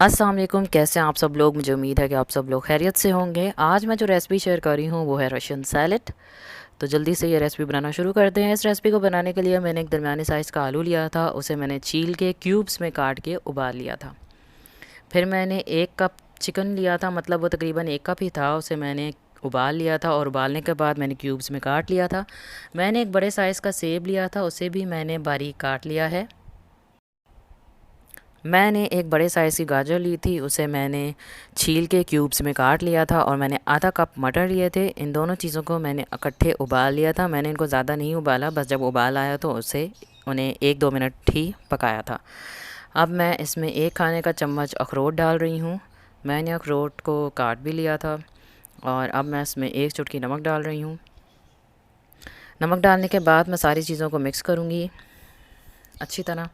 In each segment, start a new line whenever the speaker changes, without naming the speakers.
अस्सलाम वालेकुम। कैसे हैं आप सब लोग? मुझे उम्मीद है कि आप सब लोग खैरियत से होंगे। आज मैं जो रेसिपी शेयर कर रही हूँ वो है रशियन सैलेड। तो जल्दी से ये रेसिपी बनाना शुरू करते हैं। इस रेसिपी को बनाने के लिए मैंने एक दरमियाने साइज़ का आलू लिया था, उसे मैंने छील के क्यूब्स में काट के उबाल लिया था। फिर मैंने 1 कप चिकन लिया था, मतलब वो तकरीबन 1 कप ही था, उसे मैंने उबाल लिया था और उबालने के बाद मैंने क्यूब्स में काट लिया था। मैंने एक बड़े साइज़ का सेब लिया था, उसे भी मैंने बारीक काट लिया है। मैंने एक बड़े साइज़ की गाजर ली थी, उसे मैंने छील के क्यूब्स में काट लिया था और मैंने आधा कप मटर लिए थे। इन दोनों चीज़ों को मैंने इकट्ठे उबाल लिया था। मैंने इनको ज़्यादा नहीं उबाला, बस जब उबाल आया तो उन्हें 1-2 मिनट ही पकाया था। अब मैं इसमें 1 खाने का चम्मच अखरोट डाल रही हूँ। मैंने अखरोट को काट भी लिया था और अब मैं इसमें 1 चुटकी नमक डाल रही हूँ। नमक डालने के बाद मैं सारी चीज़ों को मिक्स करूँगी अच्छी तरह।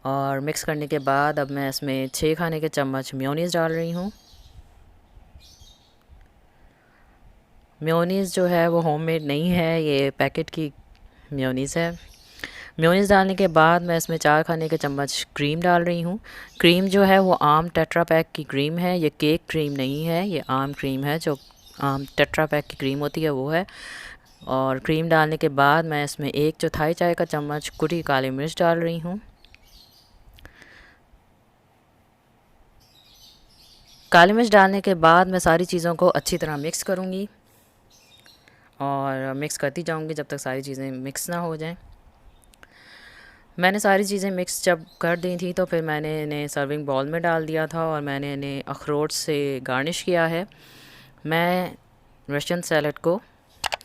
और मिक्स करने के बाद अब मैं इसमें 6 खाने के चम्मच मेयोनीज़ डाल रही हूँ। मेयोनीज़ जो है वो होममेड नहीं है, ये पैकेट की मेयोनीज़ है। मेयोनीज़ डालने के बाद मैं इसमें 4 खाने के चम्मच क्रीम डाल रही हूँ। क्रीम जो है वो आम टेट्रा पैक की क्रीम है, ये केक क्रीम नहीं है, ये आम क्रीम है, जो आम टेट्रा पैक की क्रीम होती है वो है। और क्रीम डालने के बाद मैं इसमें 1 चौथाई चाय का चम्मच कुटी काली मिर्च डाल रही हूँ। काली मिर्च डालने के बाद मैं सारी चीज़ों को अच्छी तरह मिक्स करूँगी और मिक्स करती जाऊँगी जब तक सारी चीज़ें मिक्स ना हो जाएं। मैंने सारी चीज़ें मिक्स जब कर दी थी तो फिर मैंने इन्हें सर्विंग बाउल में डाल दिया था और मैंने इन्हें अखरोट से गार्निश किया है। मैं रशियन सैलड को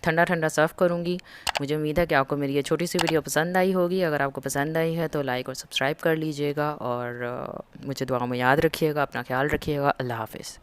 ठंडा ठंडा सर्व करूँगी। मुझे उम्मीद है कि आपको मेरी ये छोटी सी वीडियो पसंद आई होगी। अगर आपको पसंद आई है तो लाइक और सब्सक्राइब कर लीजिएगा और मुझे दुआ में याद रखिएगा। अपना ख्याल रखिएगा। अल्लाह हाफ़िज़।